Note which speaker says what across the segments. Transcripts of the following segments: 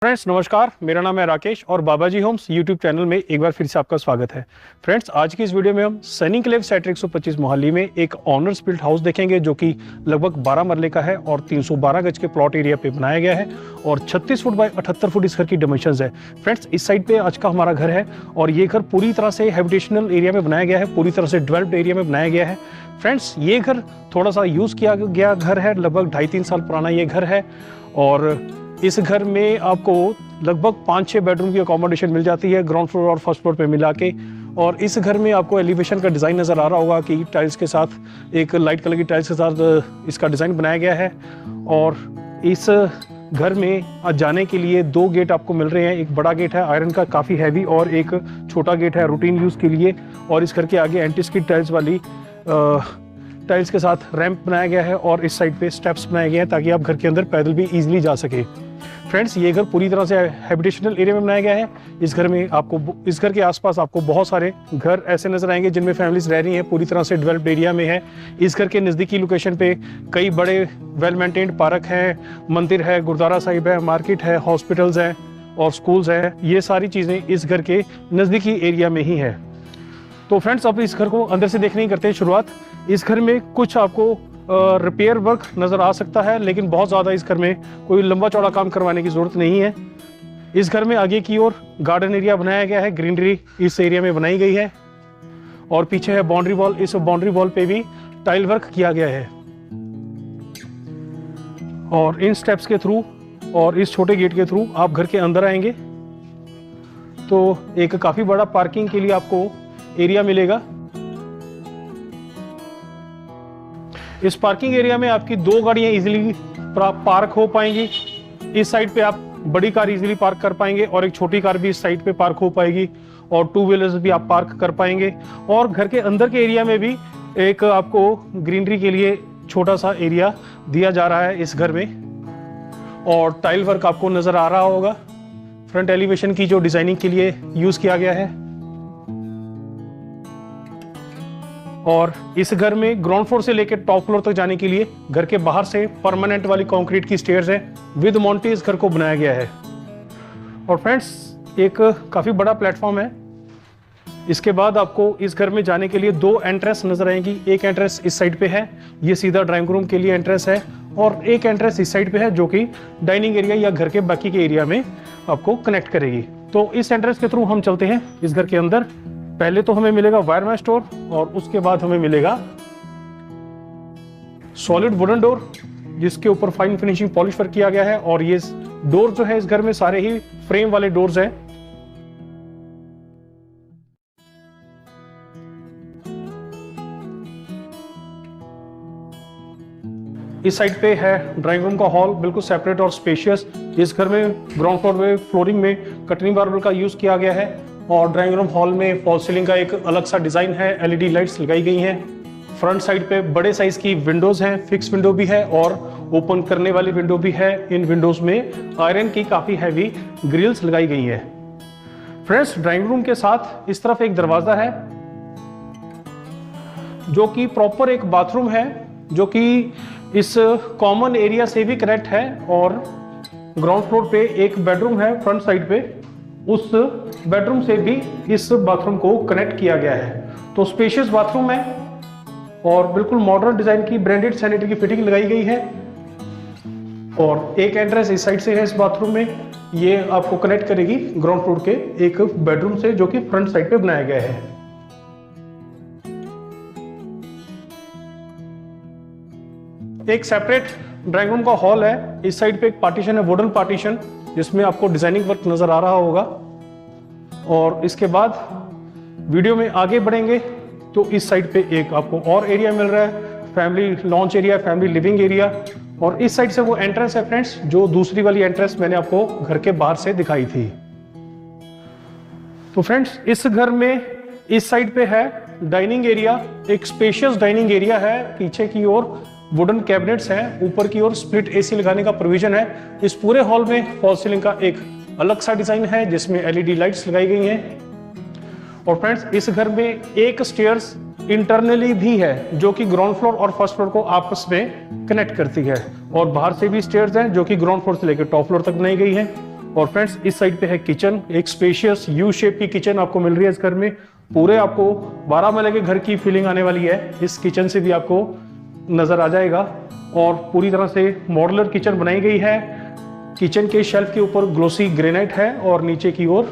Speaker 1: Friends नमस्कार, मेरा नाम है राकेश और बाबाजी होम्स यूट्यूब चैनल में एक बार फिर से आपका स्वागत है। फ्रेंड्स आज की इस वीडियो में हम सनी क्लेव सेक्टर 125 मोहाली में एक ऑनर्स बिल्ट हाउस देखेंगे जो कि लगभग 12 मरले का है और 312 गज के प्लॉट एरिया पे बनाया गया है और 36 फुट बाय 78 फुट इस घर की डायमेंशंस है। फ्रेंड्स इस साइड पे आज का हमारा घर है और ये घर पूरी तरह से हैबिटेशनल एरिया में बनाया गया है, पूरी तरह से डेवलप्ड एरिया में बनाया गया है। फ्रेंड्स ये घर थोड़ा सा यूज किया गया घर है, लगभग 2.5-3 साल पुराना ये घर है और इस घर में आपको लगभग 5-6 बेडरूम की अकोमोडेशन मिल जाती है ग्राउंड फ्लोर और फर्स्ट फ्लोर पे मिला के। और इस घर में आपको एलिवेशन का डिज़ाइन नज़र आ रहा होगा कि टाइल्स के साथ एक लाइट कलर की टाइल्स के साथ इसका डिज़ाइन बनाया गया है। और इस घर में जाने के लिए 2 गेट आपको मिल रहे हैं। एक बड़ा गेट है आयरन का काफ़ी हैवी और एक छोटा गेट है रूटीन यूज़ के लिए। और इस घर के आगे एंटी स्किड टाइल्स वाली टाइल्स के साथ रैंप बनाया गया है और इस साइड पे स्टेप्स बनाए गए हैं ताकि आप घर के अंदर पैदल भी इजीली जा सके। फ्रेंड्स ये घर पूरी तरह से हैबिटेशनल एरिया में बनाया गया है। इस घर के आसपास आपको बहुत सारे घर ऐसे नजर आएंगे जिनमें फैमिलीज रह रही हैं, पूरी तरह से डेवलप्ड एरिया में है। इस घर के नज़दीकी लोकेशन पे कई बड़े वेल मेंटेन्ड पार्क हैं, मंदिर है, गुरुद्वारा साहिब है, मार्केट है, हॉस्पिटल्स हैं और स्कूल्स हैं। ये सारी चीज़ें इस घर के नज़दीकी एरिया में ही है। तो फ्रेंड्स अब इस घर को अंदर से देखने की करते हैं शुरुआत। इस घर में कुछ आपको रिपेयर वर्क नज़र आ सकता है, लेकिन बहुत ज़्यादा इस घर में कोई लंबा चौड़ा काम करवाने की ज़रूरत नहीं है। इस घर में आगे की ओर गार्डन एरिया बनाया गया है, ग्रीनरी इस एरिया में बनाई गई है और पीछे है बाउंड्री वॉल। इस बाउंड्री वॉल पे भी टाइल वर्क किया गया है और इन स्टेप्स के थ्रू और इस छोटे गेट के थ्रू आप घर के अंदर आएंगे तो एक काफ़ी बड़ा पार्किंग के लिए आपको एरिया मिलेगा। इस पार्किंग एरिया में आपकी 2 गाड़ियां इजीली पार्क हो पाएंगी। इस साइड पे आप बड़ी कार इजीली पार्क कर पाएंगे और एक छोटी कार भी इस साइड पे पार्क हो पाएगी और 2 व्हीलर्स भी आप पार्क कर पाएंगे। और घर के अंदर के एरिया में भी एक आपको ग्रीनरी के लिए छोटा सा एरिया दिया जा रहा है इस घर में और टाइल वर्क आपको नजर आ रहा होगा। फ्रंट एलिवेशन की जो डिजाइनिंग के लिए यूज किया गया है। और इस घर में ग्राउंड फ्लोर से लेकर टॉप फ्लोर तक जाने के लिए घर के बाहर से परमानेंट वाली कंक्रीट की स्टेयर्स है, विद मॉन्टी इस घर को बनाया गया है। और फ्रेंड्स एक काफी बड़ा प्लेटफॉर्म है। इसके बाद आपको इस घर में जाने के लिए 2 एंट्रेंस नजर आएंगी। एक एंट्रेंस इस साइड पे है, ये सीधा ड्राइंग रूम के लिए एंट्रेंस है और एक एंट्रेंस इस साइड पे है जो कि डाइनिंग एरिया या घर के बाकी के एरिया में आपको कनेक्ट करेगी। तो इस एंट्रेंस के थ्रू हम चलते हैं इस घर के अंदर। पहले तो हमें मिलेगा वायरमैन स्टोर और उसके बाद हमें मिलेगा सॉलिड वुडन डोर जिसके ऊपर फाइन फिनिशिंग पॉलिश वर्क किया गया है। और ये डोर जो है इस घर में सारे ही फ्रेम वाले डोर्स हैं। इस साइड पे है ड्राइंग रूम का हॉल, बिल्कुल सेपरेट और स्पेशियस। इस घर में ग्राउंड फ्लोर में फ्लोरिंग में कटनी मार्बल का यूज किया गया है और ड्राइंग रूम हॉल में फॉल सीलिंग का एक अलग सा डिजाइन है, एलईडी लाइट्स लगाई गई हैं। फ्रंट साइड पे बड़े साइज की विंडोज हैं, फिक्स विंडो भी है और ओपन करने वाली विंडो भी है। इन विंडोज में आयरन की काफी हैवी ग्रिल्स लगाई गई है। फ्रेंड्स ड्राइंग रूम के साथ इस तरफ एक दरवाजा है जो कि प्रॉपर एक बाथरूम है जो कि इस कॉमन एरिया से भी कनेक्ट है और ग्राउंड फ्लोर पे एक बेडरूम है फ्रंट साइड पे, उस बेडरूम से भी इस बाथरूम को कनेक्ट किया गया है। तो स्पेशियस बाथरूम है और बिल्कुल मॉडर्न डिजाइन की ब्रांडेड सैनिटरी की फिटिंग लगाई गई है। और एक एंट्रेंस इस साइड से है इस बाथरूम में, ये आपको कनेक्ट करेगी ग्राउंड फ्लोर के एक बेडरूम से जो कि फ्रंट साइड पे बनाया गया है। एक सेपरेट ड्राइंग रूम का हॉल है। इस साइड पे एक पार्टीशन है, वुडन पार्टीशन, जिसमें आपको डिजाइनिंग वर्क नजर आ रहा होगा। और इसके बाद वीडियो में आगे बढ़ेंगे तो इस साइड पे एक आपको और एरिया मिल रहा है, family launch area, family living area. और इस साइड से वो एंट्रेंस है फ्रेंड्स जो दूसरी वाली एंट्रेंस मैंने आपको घर के बाहर से दिखाई थी। तो फ्रेंड्स इस घर में इस साइड पे है डाइनिंग एरिया, एक स्पेशियस डाइनिंग एरिया है। पीछे की ओर वुडन कैबिनेट्स हैं, ऊपर की ओर स्प्लिट एसी लगाने का प्रोविजन है। इस पूरे हॉल में फॉल सीलिंग का एक अलग सा डिजाइन है जिसमें एलईडी लाइट्स लगाई गई हैं। और फ्रेंड्स इस घर में एक स्टेयर्स इंटरनली भी है जो कि ग्राउंड फ्लोर और फर्स्ट फ्लोर को आपस में कनेक्ट करती है और बाहर से भी स्टेयर्स हैं जो कि ग्राउंड फ्लोर से लेकर टॉप फ्लोर तक बनाई गई है। और फ्रेंड्स इस साइड पे है किचन, एक स्पेशियस यू शेप की किचन आपको मिल रही है इस घर में। पूरे आपको 12 महले के घर की फीलिंग आने वाली है, इस किचन से भी आपको नजर आ जाएगा। और पूरी तरह से मॉड्यूलर किचन बनाई गई है। किचन के शेल्फ के ऊपर ग्लोसी ग्रेनाइट है और नीचे की ओर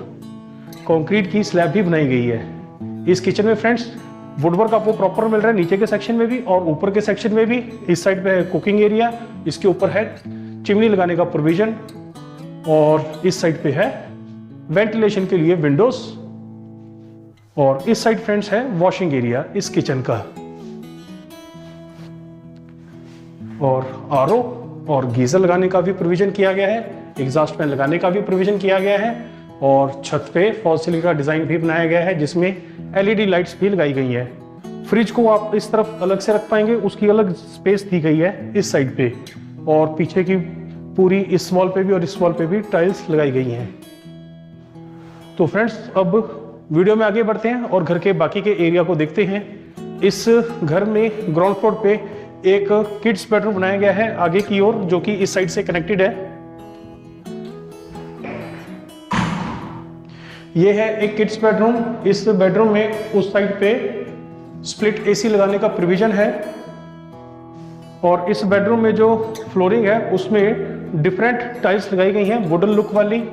Speaker 1: कंक्रीट की स्लैब भी बनाई गई है। इस किचन में फ्रेंड्स वुडवर्क आपको प्रॉपर मिल रहा है नीचे के सेक्शन में भी और ऊपर के सेक्शन में भी। इस साइड पे है कुकिंग एरिया, इसके ऊपर है चिमनी लगाने का प्रोविजन और इस साइड पे है वेंटिलेशन के लिए विंडोज। और इस साइड फ्रेंड्स है वॉशिंग एरिया इस किचन का। और आरओ और गीजर लगाने का भी प्रोविजन किया गया है, एग्जॉस्ट फैन लगाने का भी प्रोविजन किया गया है और छत पे फॉल सीलिंग का डिजाइन भी बनाया गया है जिसमें एलईडी लाइट्स भी लगाई गई है। फ्रिज को आप इस तरफ अलग से रख पाएंगे, उसकी अलग स्पेस दी गई है इस साइड पे। और पीछे की पूरी इस वॉल पे भी और इस वॉल पे भी टाइल्स लगाई गई हैं। तो फ्रेंड्स अब वीडियो में आगे बढ़ते हैं और घर के बाकी के एरिया को देखते हैं। इस घर में ग्राउंड फ्लोर पे एक किड्स बेडरूम बनाया गया है आगे की ओर, जो कि इस साइड से कनेक्टेड है। ये है एक किड्स बेडरूम। इस बेडरूम में उस साइड पे स्प्लिट एसी लगाने का प्रोविजन है और इस बेडरूम में जो फ्लोरिंग है उसमें डिफरेंट टाइल्स लगाई गई हैं वुडन लुक वाली।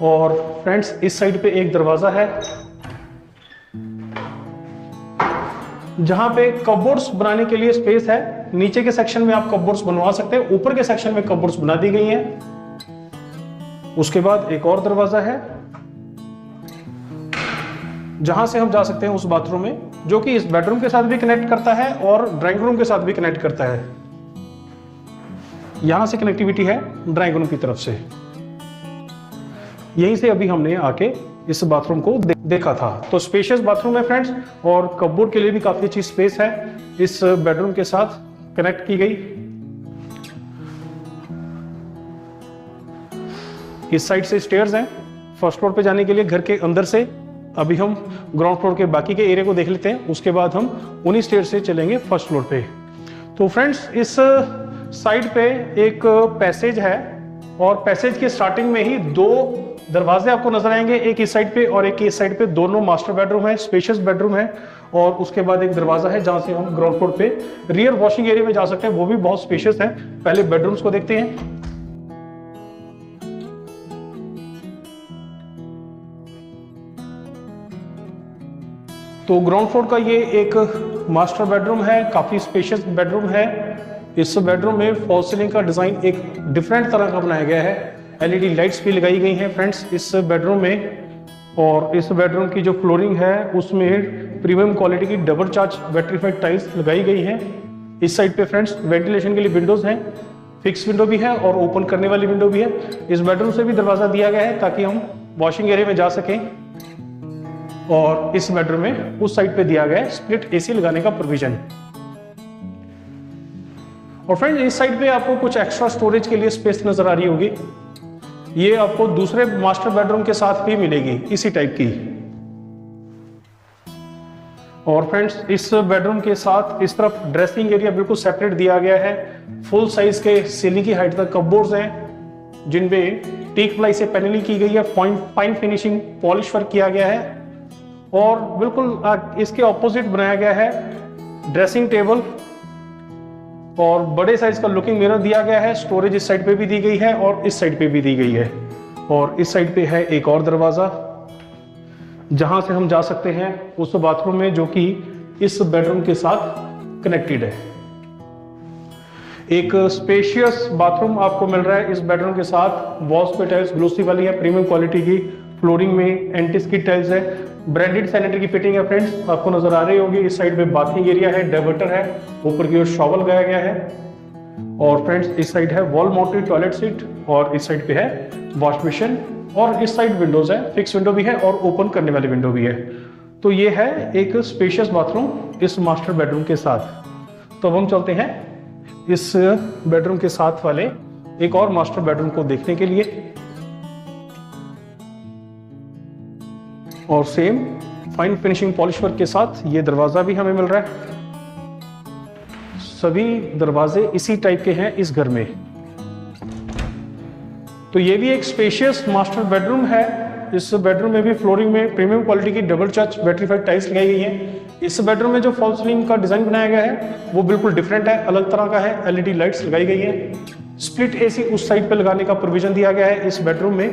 Speaker 1: और फ्रेंड्स इस साइड पे एक दरवाजा है जहां पे कपबोर्ड्स बनाने के लिए स्पेस है। नीचे के सेक्शन में आप कपबोर्ड्स बनवा सकते हैं, ऊपर के सेक्शन में कपबोर्ड्स बना दी गई हैं। उसके बाद एक और दरवाजा है जहां से हम जा सकते हैं उस बाथरूम में, जो कि इस बेडरूम के साथ भी कनेक्ट करता है और ड्राइंग रूम के साथ भी कनेक्ट करता है। यहां से कनेक्टिविटी है ड्राइंग रूम की तरफ से। यहीं से अभी हमने आके इस बाथरूम को देखा था। तो स्पेशियस बाथरूम है फ्रेंड्स और कपबोर्ड के लिए भी काफी अच्छी स्पेस है इस बेडरूम के साथ कनेक्ट की गई। इस साइड से स्टेयर्स हैं फर्स्ट फ्लोर पे जाने के लिए घर के अंदर से। अभी हम ग्राउंड फ्लोर के बाकी के एरिया को देख लेते हैं, उसके बाद हम उन्हीं स्टेयर से चलेंगे फर्स्ट फ्लोर पे। तो फ्रेंड्स इस साइड पे एक पैसेज है और पैसेज के स्टार्टिंग में ही दो दरवाजे आपको नजर आएंगे, एक इस साइड पे और एक इस साइड पे। दोनों मास्टर बेडरूम है, स्पेशियस बेडरूम है। और उसके बाद एक दरवाजा है जहां से हम ग्राउंड फ्लोर पे रियर वॉशिंग एरिया में जा सकते हैं, वो भी बहुत स्पेशियस है। पहले बेडरूम्स को देखते हैं। तो ग्राउंड फ्लोर का ये एक मास्टर बेडरूम है, काफी स्पेशियस बेडरूम है। इस बेडरूम में फॉल सीलिंग का डिजाइन एक डिफरेंट तरह का बनाया गया है, एलईडी लाइट्स भी लगाई गई हैं फ्रेंड्स इस बेडरूम में। और इस बेडरूम की जो फ्लोरिंग है उसमें प्रीमियम क्वालिटी की डबल चार्ज वेट्रीफाइड टाइल्स लगाई गई हैं। इस साइड पे फ्रेंड्स वेंटिलेशन के लिए विंडोज हैं, फिक्स विंडो भी है और ओपन करने वाली विंडो भी है। इस बेडरूम से भी दरवाजा दिया गया है ताकि हम वॉशिंग एरिया में जा सकें। और इस बेडरूम में उस साइड पे दिया गया है स्प्लिट एसी लगाने का प्रोविजन। और फ्रेंड्स इस साइड पे आपको कुछ एक्स्ट्रा स्टोरेज के लिए स्पेस नजर आ रही होगी, ये आपको दूसरे मास्टर बेडरूम के साथ भी मिलेगी इसी टाइप की। और फ्रेंड्स इस बेडरूम के साथ इस तरफ ड्रेसिंग एरिया बिल्कुल सेपरेट दिया गया है। फुल साइज के सीलिंग की हाइट तक कपबोर्ड्स हैं जिनमें टीक प्लाई से पैनलिंग की गई है, फाइन फिनिशिंग पॉलिश वर्क किया गया है। और बिल्कुल इसके ऑपोजिट बनाया गया है ड्रेसिंग टेबल और बड़े साइज का लुकिंग मिरर दिया गया है। स्टोरेज इस साइड पे भी दी गई है और इस साइड पे भी दी गई है। और इस साइड पे है एक और दरवाजा जहां से हम जा सकते हैं उस बाथरूम में जो कि इस बेडरूम के साथ कनेक्टेड है। एक स्पेशियस बाथरूम आपको मिल रहा है इस बेडरूम के साथ। वॉल्स पे टाइल्स ग्लोसी वाली है, प्रीमियम क्वालिटी की। फ्लोरिंग में एंटी स्किड टाइल्स है, ब्रांडेड सैनिटरी की फिटिंग है फ्रेंड्स, आपको नजर आ रही होगी। इस साइड पे बाथिंग एरिया है, डाइवर्टर है, ऊपर की ओर शॉवर लगाया गया है। और फ्रेंड्स इस साइड है वॉल माउंटेड टॉयलेट सीट और इस साइड पे है वॉश बेसिन। और इस साइड विंडोज है, फिक्स विंडो भी है और ओपन करने वाली विंडो भी है। तो ये है एक स्पेशियस बाथरूम इस मास्टर बेडरूम के साथ। तो अब हम चलते हैं इस बेडरूम के साथ वाले एक और मास्टर बेडरूम को देखने के लिए। और same fine finishing polish work के साथ ये दरवाजा भी हमें मिल रहा है। सभी दरवाजे इसी टाइप के हैं इस घर में। तो ये भी एक स्पेशियस मास्टर बेडरूम है। इस बेडरूम में भी फ्लोरिंग में प्रीमियम क्वालिटी की डबल टच बैटरीफाइड टाइल्स लगाई गई है। इस बेडरूम में जो फॉल सीलिंग का डिजाइन बनाया गया है वो बिल्कुल डिफरेंट है, अलग तरह का है। एलईडी लाइट्स लगाई गई है। स्प्लिट एसी उस साइड पे लगाने का प्रोविजन दिया गया है इस बेडरूम में।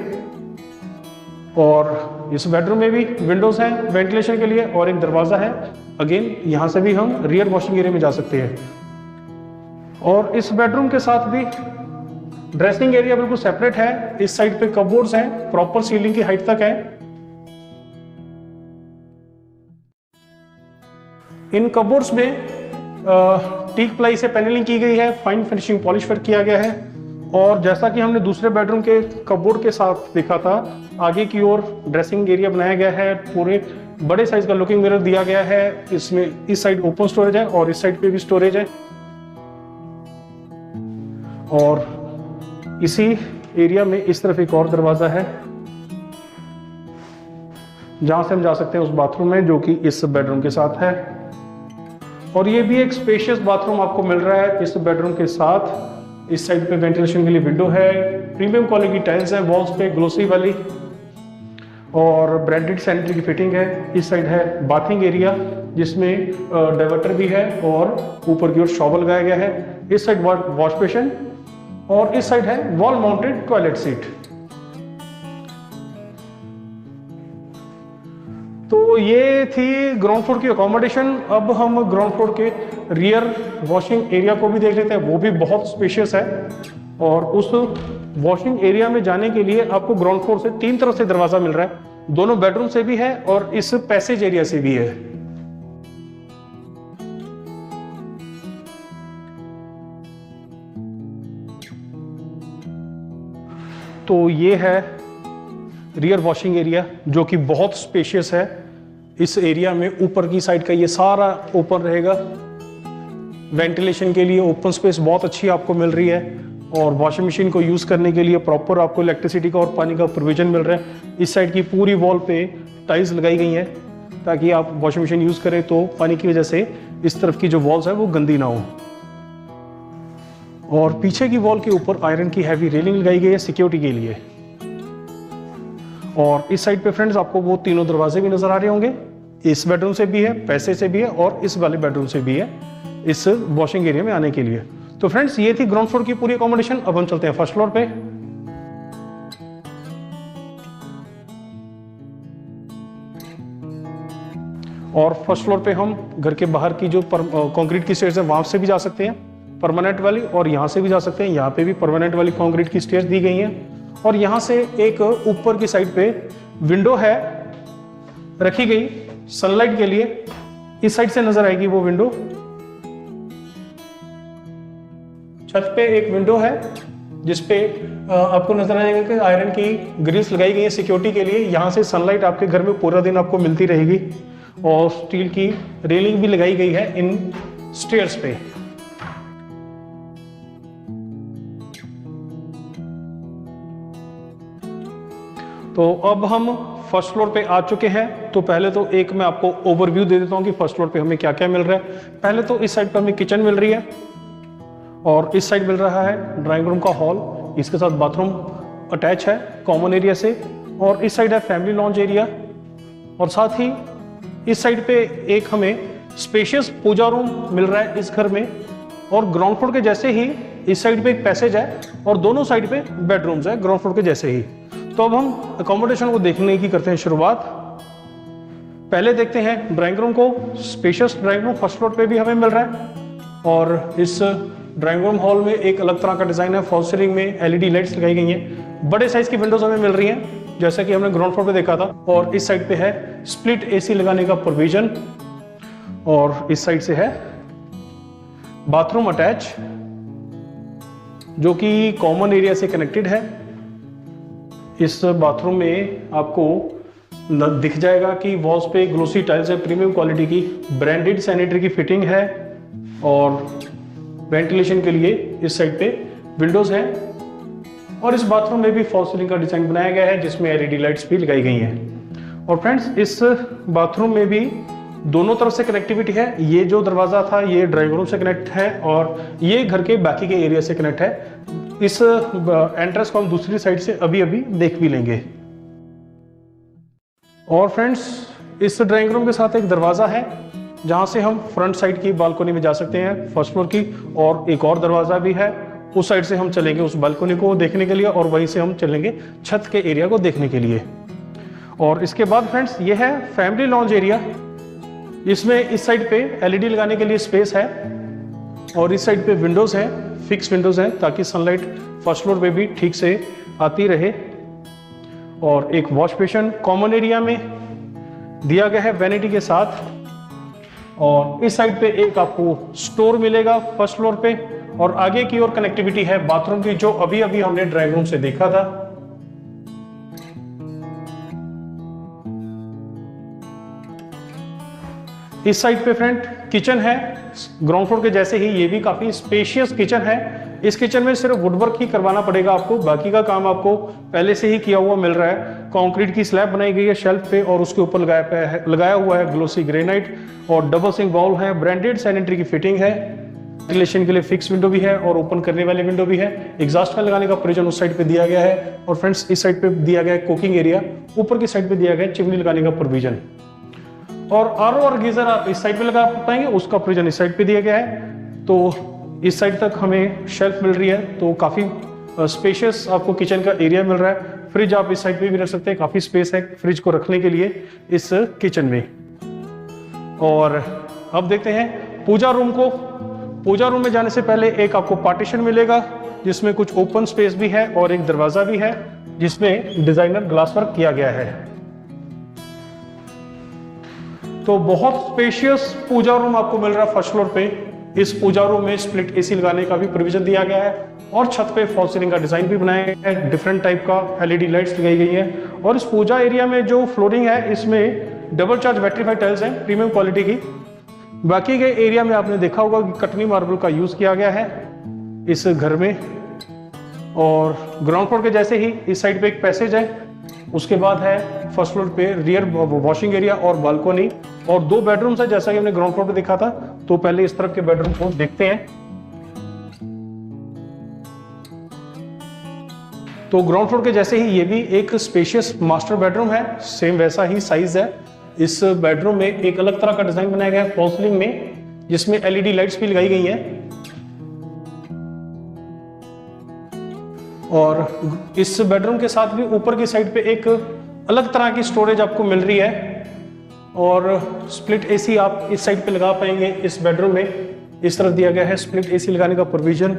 Speaker 1: और इस बेडरूम में भी विंडोज हैं वेंटिलेशन के लिए और एक दरवाजा है। अगेन यहाँ से भी हम रियर वॉशिंग एरिया में जा सकते हैं। और इस बेडरूम के साथ भी ड्रेसिंग एरिया बिल्कुल सेपरेट है। इस साइड पे कपबोर्ड्स हैं, प्रॉपर सीलिंग की हाइट तक है। इन कपबोर्ड्स में टीक प्लाई से पैनलिंग की गई है, फाइन फिनिशिंग पॉलिश वर्क किया गया है। और जैसा कि हमने दूसरे बेडरूम के कपबोर्ड के साथ देखा था, आगे की ओर ड्रेसिंग एरिया बनाया गया है। पूरे बड़े साइज का लुकिंग मिरर दिया गया है। इसमें इस साइड ओपन स्टोरेज है और इस साइड पे भी स्टोरेज है। और इसी एरिया में इस तरफ एक और दरवाजा है जहां से हम जा सकते हैं उस बाथरूम में जो कि इस बेडरूम के साथ है। और ये भी एक स्पेशियस बाथरूम आपको मिल रहा है इस बेडरूम के साथ। इस साइड पे वेंटिलेशन के लिए विंडो है, प्रीमियम क्वालिटी की टाइल्स है वॉल्स पे ग्लोसी वाली, और ब्रांडेड सैनिटरी की फिटिंग है। इस साइड है बाथिंग एरिया जिसमें डाइवर्टर भी है और ऊपर की ओर शॉवर लगाया गया है। इस साइड वॉश बेसिन और इस साइड है वॉल माउंटेड टॉयलेट सीट। तो ये थी ग्राउंड फ्लोर की अकोमोडेशन। अब हम ग्राउंड फ्लोर के रियर वॉशिंग एरिया को भी देख लेते हैं। वो भी बहुत स्पेशियस है। और उस वॉशिंग एरिया में जाने के लिए आपको ग्राउंड फ्लोर से 3 तरफ से दरवाजा मिल रहा है। दोनों बेडरूम से भी है और इस पैसेज एरिया से भी है। तो ये है रियर वॉशिंग एरिया जो कि बहुत स्पेशियस है। इस एरिया में ऊपर की साइड का ये सारा ओपन रहेगा। वेंटिलेशन के लिए ओपन स्पेस बहुत अच्छी आपको मिल रही है। और वॉशिंग मशीन को यूज करने के लिए प्रॉपर आपको इलेक्ट्रिसिटी का और पानी का प्रोविजन मिल रहा है। इस साइड की पूरी वॉल पे टाइल्स लगाई गई हैं ताकि आप वॉशिंग मशीन यूज करें तो पानी की वजह से इस तरफ की जो वॉल्स है वो गंदी ना हो। और पीछे की वॉल के ऊपर आयरन की हैवी रेलिंग लगाई गई है सिक्योरिटी के लिए। और इस साइड पे फ्रेंड्स आपको वो तीनों दरवाजे भी नजर आ रहे होंगे। इस बेडरूम से भी है, पैसे से भी है और इस वाले बेडरूम से भी है इस वॉशिंग एरिया में आने के लिए। तो फ्रेंड्स ये थी ग्राउंड फ्लोर की पूरी अकोमोडेशन। अब हम चलते हैं फर्स्ट फ्लोर पे। और फर्स्ट फ्लोर पे हम घर के बाहर की जो कंक्रीट की स्टेयर्स है वहां से भी जा सकते हैं, परमानेंट वाली, और यहाँ से भी जा सकते हैं। यहाँ पे भी परमानेंट वाली कंक्रीट की स्टेयर्स दी गई हैं। और यहाँ से एक ऊपर की साइड पे विंडो है रखी गई सनलाइट के लिए। इस साइड से नजर आएगी वो विंडो। छत पे एक विंडो है जिसपे आपको नजर आएगा कि आयरन की ग्रिल्स लगाई गई है सिक्योरिटी के लिए। यहाँ से सनलाइट आपके घर में पूरा दिन आपको मिलती रहेगी। और स्टील की रेलिंग भी लगाई गई है इन स्टेयर्स पे। तो अब हम फर्स्ट फ्लोर पे आ चुके हैं। तो पहले तो एक मैं आपको ओवरव्यू दे देता हूं कि फर्स्ट फ्लोर पे हमें क्या क्या मिल रहा है। पहले तो इस साइड पे हमें किचन मिल रही है और इस साइड मिल रहा है ड्राइंग रूम का हॉल। इसके साथ बाथरूम अटैच है कॉमन एरिया से। और इस साइड है फैमिली लॉन्ज एरिया। और साथ ही इस साइड पे एक हमें स्पेशियस पूजा रूम मिल रहा है इस घर में। और ग्राउंड फ्लोर के जैसे ही इस साइड पे एक पैसेज है और दोनों साइड पे बेडरूम्स है ग्राउंड फ्लोर के जैसे ही। तो अब हम अकोमोडेशन को देखने की करते हैं शुरुआत। पहले देखते हैं ड्राइंग रूम को। Spacious drawing room first floor पे भी हमें मिल रहा है। और इस ड्राइंग रूम हॉल में एक अलग तरह का डिजाइन है। फॉल सीलिंग में एलईडी लाइट्स लगाई गई हैं। बड़े साइज की विंडोज हमें मिल रही हैं जैसा कि हमने ग्राउंड फ्लोर पे देखा था। और इस साइड पे है स्प्लिट एसी लगाने का प्रोविजन। और इस साइड से है बाथरूम अटैच जो कि कॉमन एरिया से कनेक्टेड है। इस बाथरूम में आपको दिख जाएगा कि वॉल्स पे ग्लोसी टाइल्स है प्रीमियम क्वालिटी की। ब्रांडेड सैनिटरी की फिटिंग है। और वेंटिलेशन के लिए इस साइड पे विंडोज है। और इस बाथरूम में भी फॉल सीलिंग का डिजाइन बनाया गया है जिसमें एलईडी लाइट्स भी लगाई गई हैं। और फ्रेंड्स इस बाथरूम में भी दोनों तरफ से कनेक्टिविटी है। ये जो दरवाजा था ये ड्राइंग रूम से कनेक्ट है और ये घर के बाकी के एरिया से कनेक्ट है। इस एंट्रेंस को हम दूसरी साइड से अभी अभी देख भी लेंगे। और फ्रेंड्स, इस ड्राइंग रूम के साथ एक दरवाजा है जहां से हम फ्रंट साइड की बालकनी में जा सकते हैं, फर्स्ट फ्लोर की। और एक और दरवाजा भी है, उस साइड से हम चलेंगे उस बालकनी को देखने के लिए और वहीं से हम चलेंगे छत के एरिया को देखने के लिए। और इसके बाद फ्रेंड्स, ये है फैमिली लॉन्ज एरिया। इसमें इस साइड पे एलईडी लगाने के लिए स्पेस है और इस साइड पे विंडोज है, फिक्स विंडोज है ताकि सनलाइट फर्स्ट फ्लोर पे भी ठीक से आती रहे। और एक वॉश बेसिन कॉमन एरिया में दिया गया है वैनिटी के साथ। और इस साइड पे एक आपको स्टोर मिलेगा फर्स्ट फ्लोर पे। और आगे की ओर कनेक्टिविटी है बाथरूम की, जो अभी अभी हमने ड्राइंग रूम से देखा था। इस साइड पे फ्रेंड किचन है, ग्राउंड फ्लोर के जैसे ही ये भी काफी स्पेशियस किचन है। इस किचन में सिर्फ वुडवर्क ही करवाना पड़ेगा आपको, बाकी का काम आपको पहले से ही किया हुआ मिल रहा है। कंक्रीट की स्लैब बनाई गई है शेल्फ पे और उसके ऊपर लगाया हुआ है ग्लोसी ग्रेनाइट। और डबल सिंक बाउल है, ब्रांडेड सैनिटरी की फिटिंग है। वेंटिलेशन के लिए फिक्स विंडो भी है और ओपन करने वाली विंडो भी है। एग्जॉस्ट फैन लगाने का प्रोविजन उस साइड पे दिया गया है। और फ्रेंड्स, इस साइड पे दिया गया है कुकिंग एरिया, ऊपर की साइड पे दिया गया है चिमनी लगाने का प्रोविजन। और आरओ और गीजर आप इस साइड पे लगा पाएंगे, उसका प्रोविजन इस साइड पे दिया गया है। तो इस साइड तक हमें शेल्फ मिल रही है, तो काफी स्पेशियस आपको किचन का एरिया मिल रहा है। फ्रिज आप इस साइड पे भी रख सकते हैं, काफी स्पेस है फ्रिज को रखने के लिए इस किचन में। और अब देखते हैं पूजा रूम को। पूजा रूम में जाने से पहले एक आपको पार्टीशन मिलेगा जिसमें कुछ ओपन स्पेस भी है और एक दरवाजा भी है जिसमें डिजाइनर ग्लास वर्क किया गया है। तो बहुत स्पेशियस पूजा रूम आपको मिल रहा है फर्स्ट फ्लोर पे। इस पूजा रूम में स्प्लिट एसी लगाने का भी प्रोविजन दिया गया है और छत पे फॉल सीलिंग का डिजाइन भी बनाया गया है। डिफरेंट टाइप का एलईडी लाइट्स लगाई गई है। और इस पूजा एरिया में जो फ्लोरिंग है इसमें डबल चार्ज वेट्रीफाइड टाइल्स हैं प्रीमियम क्वालिटी की। बाकी के एरिया में आपने देखा होगा कि कटनी मार्बल का यूज किया गया है इस घर में। और ग्राउंड फ्लोर के जैसे ही इस साइड पे एक पैसेज है, उसके बाद है फर्स्ट फ्लोर पे रियर वॉशिंग एरिया और बालकनी और 2 बेडरूम्स है जैसा कि हमने ग्राउंड फ्लोर पे देखा था। तो पहले इस तरफ के बेडरूम को देखते हैं। तो ग्राउंड फ्लोर के जैसे ही ये भी एक स्पेशियस मास्टर बेडरूम है, सेम वैसा ही साइज है। इस बेडरूम में एक अलग तरह का डिजाइन बनाया गया है फॉल सीलिंग में, जिसमें एलईडी लाइट्स भी लगाई गई हैं। और इस बेडरूम के साथ भी ऊपर की साइड पे एक अलग तरह की स्टोरेज आपको मिल रही है। और स्प्लिट एसी आप इस साइड पे लगा पाएंगे इस बेडरूम में। इस तरफ दिया गया है स्प्लिट एसी लगाने का प्रोविजन।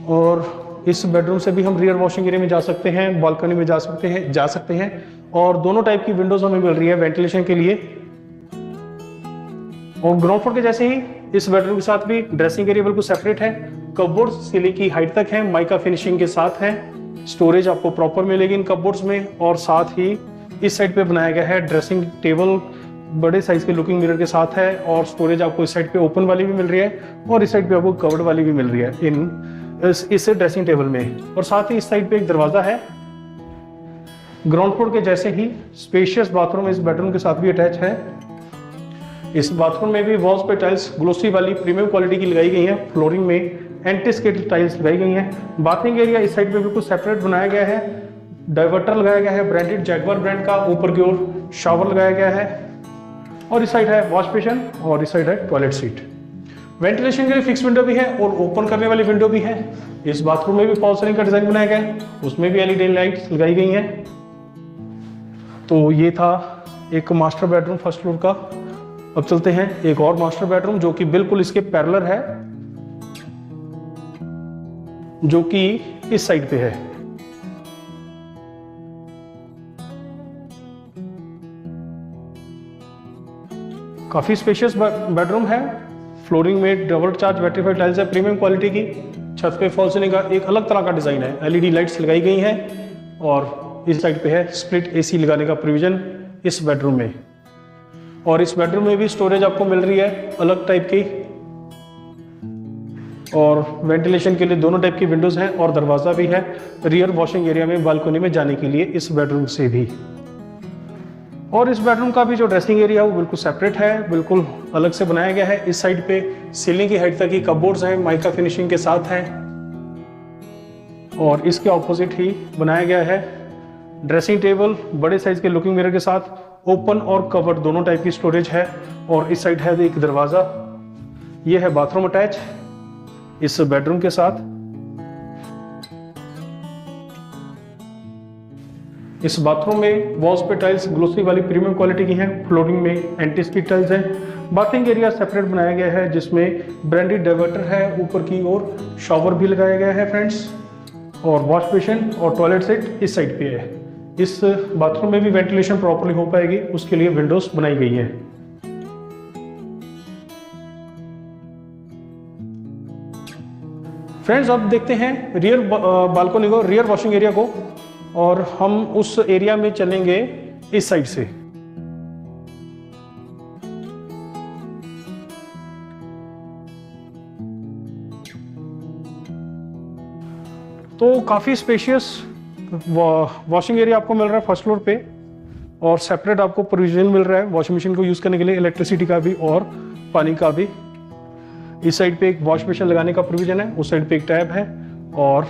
Speaker 1: और इस बेडरूम से भी हम रियर वॉशिंग एरिया में जा सकते हैं, बालकनी में जा सकते हैं। और दोनों टाइप की विंडोज हमें मिल रही है वेंटिलेशन के लिए। और ग्राउंड फ्लोर के जैसे ही इस बेडरूम के साथ भी ड्रेसिंग एरिया बिल्कुल सेपरेट है। कपबोर्ड सीलिंग की हाइट तक है, माइका फिनिशिंग के साथ है। स्टोरेज आपको प्रॉपर मिलेगी इन कपबोर्ड्स में। और साथ ही इस साइड पे बनाया गया है ड्रेसिंग टेबल, बड़े साइज के लुकिंग मिरर के साथ है। और स्टोरेज आपको इस साइड पे ओपन वाली भी मिल रही है और इस साइड पे आपको कवर्ड वाली भी मिल रही है इस ड्रेसिंग टेबल में। और साथ ही इस साइड पे एक दरवाजा है। ग्राउंड फ्लोर के जैसे ही स्पेशियस बाथरूम इस बेडरूम के साथ भी अटैच है। इस बाथरूम में भी वॉल्स पे टाइल्स ग्लोसी वाली प्रीमियम क्वालिटी की लगाई गई हैं। फ्लोरिंग में एंटी स्किड टाइल्स लगाई गई हैं। बाथिंग एरिया इस साइड पे बिल्कुल सेपरेट बनाया गया है। डाइवर्टर लगाया गया है ब्रांडेड जैगवार ब्रांड का। ऊपर की ओर शावर लगाया गया है। और इस साइड है वॉश बेसिन और इस साइड है टॉयलेट सीट। वेंटिलेशन के लिए फिक्स विंडो भी है और ओपन करने वाली विंडो भी है। इस बाथरूम में भी फॉल सीलिंग का डिजाइन बनाया गया है, उसमें भी एलईडी लाइट्स लगाई गई हैं। तो ये था एक मास्टर बेडरूम फर्स्ट फ्लोर का। अब चलते हैं एक और मास्टर बेडरूम जो कि बिल्कुल इसके पैरेलल है, जो कि इस साइड पे है। काफी स्पेशियस बेडरूम है। फ्लोरिंग में डबल चार्ज वेट्रीफाइड टाइल्स है प्रीमियम क्वालिटी की। छत पे फॉल सीलिंग का एक अलग तरह का डिजाइन है, एलईडी लाइट्स लगाई गई हैं। और इस साइड पे है स्प्लिट एसी लगाने का प्रोविजन इस बेडरूम में। और इस बेडरूम में भी स्टोरेज आपको मिल रही है अलग टाइप की। और वेंटिलेशन के लिए दोनों टाइप की विंडोज हैं और दरवाजा भी है रियर वॉशिंग एरिया में बालकनी में जाने के लिए इस बेडरूम से भी। और इस बेडरूम का भी जो ड्रेसिंग एरिया है वो बिल्कुल सेपरेट है, बिल्कुल अलग से बनाया गया है। इस साइड पे सीलिंग की हाइट तक की कपबोर्ड्स हैं, माइका फिनिशिंग के साथ हैं। और इसके ऑपोजिट ही बनाया गया है ड्रेसिंग टेबल बड़े साइज के लुकिंग मिरर के साथ, ओपन और कवर्ड दोनों टाइप की स्टोरेज है। और इस साइड है एक दरवाजा, ये है बाथरूम अटैच इस बेडरूम के साथ। इस बाथरूम में वॉल्स पे टाइल्स ग्लोसी वाली प्रीमियम क्वालिटी की हैं, फ्लोरिंग में एंटी स्किड टाइल्स हैं। बाथिंग एरिया सेपरेट बनाया गया है जिसमें ब्रांडेड डाइवर्टर है, ऊपर की ओर शॉवर भी लगाया गया है फ्रेंड्स। और वॉश बेसिन और टॉयलेट सेट इस साइड पे है। इस बाथरूम में भी वेंटिलेशन प्रॉपर्ली हो पाएगी, उसके लिए विंडोज बनाई गई है। फ्रेंड्स अब देखते हैं रियर बालकनी को, रियर वॉशिंग एरिया को, और हम उस एरिया में चलेंगे इस साइड से। तो काफी स्पेशियस वॉशिंग एरिया आपको मिल रहा है फर्स्ट फ्लोर पे, और सेपरेट आपको प्रोविजन मिल रहा है वॉशिंग मशीन को यूज करने के लिए, इलेक्ट्रिसिटी का भी और पानी का भी। इस साइड पे एक वॉश बेसिन लगाने का प्रोविजन है, उस साइड पे एक टैब है और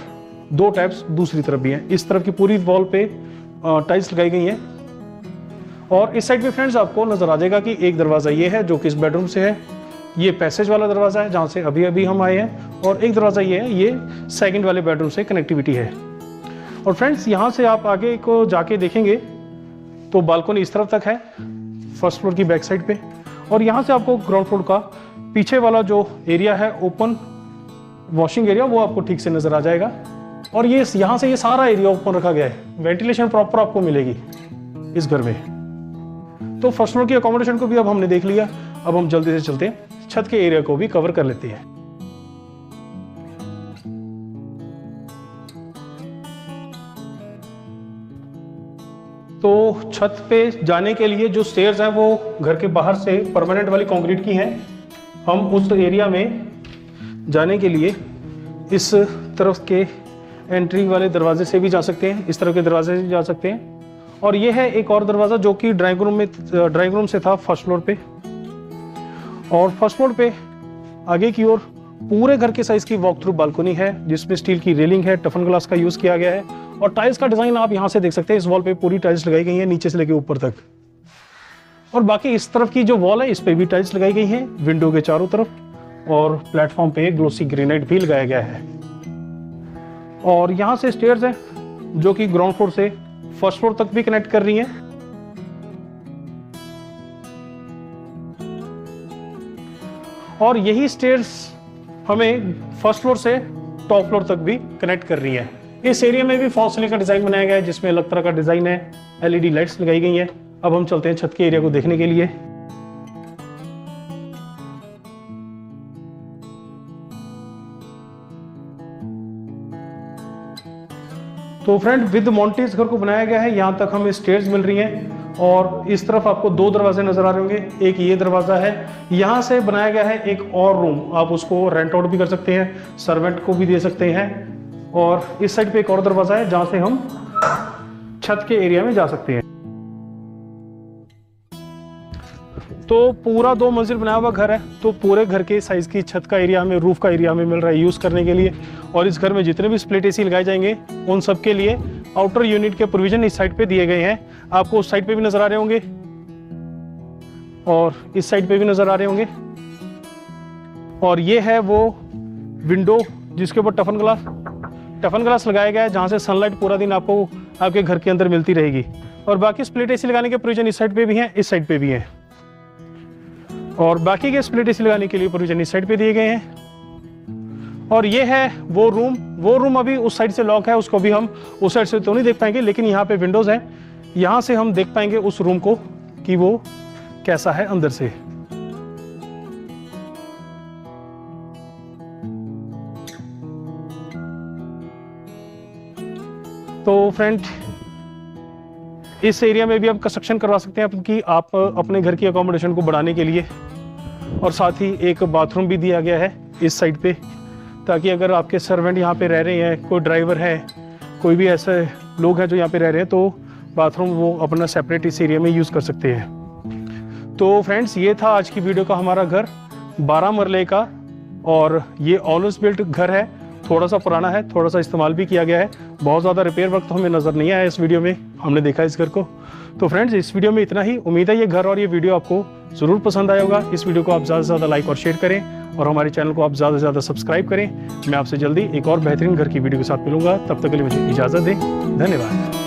Speaker 1: 2 टैब्स दूसरी तरफ भी हैं। इस तरफ की पूरी वॉल पे टाइल्स लगाई गई हैं। और इस साइड पे फ्रेंड्स आपको नजर आ जाएगा कि एक दरवाजा ये है जो कि इस बेडरूम से है, ये पैसेज वाला दरवाजा है जहाँ से अभी अभी हम आए हैं, और एक दरवाजा ये है, ये सेकंड वाले बेडरूम से कनेक्टिविटी है। और फ्रेंड्स यहाँ से आप आगे को जाके देखेंगे तो बालकनी इस तरफ तक है फर्स्ट फ्लोर की बैक साइड पे, और यहाँ से आपको ग्राउंड फ्लोर का पीछे वाला जो एरिया है ओपन वॉशिंग एरिया वो आपको ठीक से नजर आ जाएगा। और ये यहाँ से ये सारा एरिया ओपन रखा गया है, वेंटिलेशन प्रॉपर आपको मिलेगी इस घर में। तो फर्स्ट फ्लोर की अकोमोडेशन को भी अब हमने देख लिया, अब हम जल्दी से चलते हैं छत के एरिया को भी कवर कर लेते हैं। तो छत पे जाने के लिए जो स्टेयर्स हैं वो घर के बाहर से परमानेंट वाली कंक्रीट की हैं। हम उस एरिया में जाने के लिए इस तरफ के एंट्री वाले दरवाजे से भी जा सकते हैं, इस तरफ के दरवाजे से जा सकते हैं। और ये है एक और दरवाज़ा जो कि ड्राइंग रूम से था फर्स्ट फ्लोर पे। और फर्स्ट फ्लोर पे आगे की ओर पूरे घर के साइज की वॉक थ्रू बालकनी है जिसमें स्टील की रेलिंग है, टफन ग्लास का यूज किया गया है। और टाइल्स का डिजाइन आप यहाँ से देख सकते हैं, इस वॉल पे पूरी टाइल्स लगाई गई है नीचे से लेकर ऊपर तक। और बाकी इस तरफ की जो वॉल है इस पे भी टाइल्स लगाई गई हैं विंडो के चारों तरफ, और प्लेटफॉर्म पे ग्लोसी ग्रेनाइट भी लगाया गया है। और यहाँ से स्टेयर्स हैं जो कि ग्राउंड फ्लोर से फर्स्ट फ्लोर तक भी कनेक्ट कर रही हैं। और यही स्टेयर्स हमें फर्स्ट फ्लोर से टॉप फ्लोर तक भी कनेक्ट कर रही है। इस एरिया में भी फॉल्स सीलिंग का डिजाइन बनाया गया है जिसमें अलग तरह का डिजाइन है, एलईडी लाइट्स लगाई गई हैं। अब हम चलते हैं छत के एरिया को देखने के लिए। तो फ्रेंड विद मॉन्टी इस घर को बनाया गया है, यहाँ तक हमें स्टेयर्स मिल रही हैं। और इस तरफ आपको 2 दरवाजे नजर आ रहे होंगे, एक ये दरवाजा है, यहाँ से बनाया गया है एक और रूम, आप उसको रेंट आउट भी कर सकते हैं, सर्वेंट को भी दे सकते हैं। और इस साइड पे एक और दरवाजा है जहां से हम छत के एरिया में जा सकते हैं। तो पूरा 2 मंजिल बनाया हुआ घर है, तो पूरे घर के साइज की छत का एरिया हमें, रूफ का एरिया हमें मिल रहा है यूज करने के लिए। और इस घर में जितने भी स्प्लिट एसी लगाए जाएंगे उन सब के लिए आउटर यूनिट के प्रोविजन इस साइड पे दिए गए हैं। आपको उस साइड पे भी नजर आ रहे होंगे और इस साइड पे भी नजर आ रहे होंगे। और ये है वो विंडो जिसके ऊपर टफन ग्लास लगाया गया है जहां से सनलाइट पूरा दिन आपको आपके घर के अंदर मिलती रहेगी। और बाकी स्प्लिट एसी लगाने के प्रोविजन इस साइड पे भी हैं, इस साइड पे भी हैं। और बाकी के स्प्लिट एसी लगाने के लिए प्रोविजन इस साइड पे दिए गए हैं। और ये है वो रूम अभी उस साइड से लॉक है, उसको भी हम उस साइड से तो नहीं देख पाएंगे, लेकिन यहाँ पे विंडोज हैं, यहाँ से हम देख पाएंगे उस रूम को कि वो कैसा है अंदर से। तो फ्रेंड इस एरिया में भी आप कंस्ट्रक्शन करवा सकते हैं कि आप अपने घर की अकोमोडेशन को बढ़ाने के लिए। और साथ ही एक बाथरूम भी दिया गया है इस साइड पे, ताकि अगर आपके सर्वेंट यहाँ पे रह रहे हैं, कोई ड्राइवर है, कोई भी ऐसे लोग हैं जो यहाँ पे रह रहे हैं, तो बाथरूम वो अपना सेपरेट इस एरिया में यूज़ कर सकते हैं। तो फ्रेंड्स, ये था आज की वीडियो का हमारा घर, 12 मरले का, और ये ऑलवेज बिल्ट घर है। थोड़ा सा पुराना है, थोड़ा सा इस्तेमाल भी किया गया है, बहुत ज़्यादा रिपेयर वर्क तो हमें नज़र नहीं आया इस वीडियो में, हमने देखा इस घर को। तो फ्रेंड्स, इस वीडियो में इतना ही। उम्मीद है ये घर और ये वीडियो आपको ज़रूर पसंद आया होगा। इस वीडियो को आप ज़्यादा से ज़्यादा लाइक और शेयर करें, और हमारे चैनल को आप ज़्यादा से ज़्यादा सब्सक्राइब करें। मैं आपसे जल्दी एक और बेहतरीन घर की वीडियो के साथ मिलूंगा, तब तक के लिए मुझे इजाज़त दें। धन्यवाद।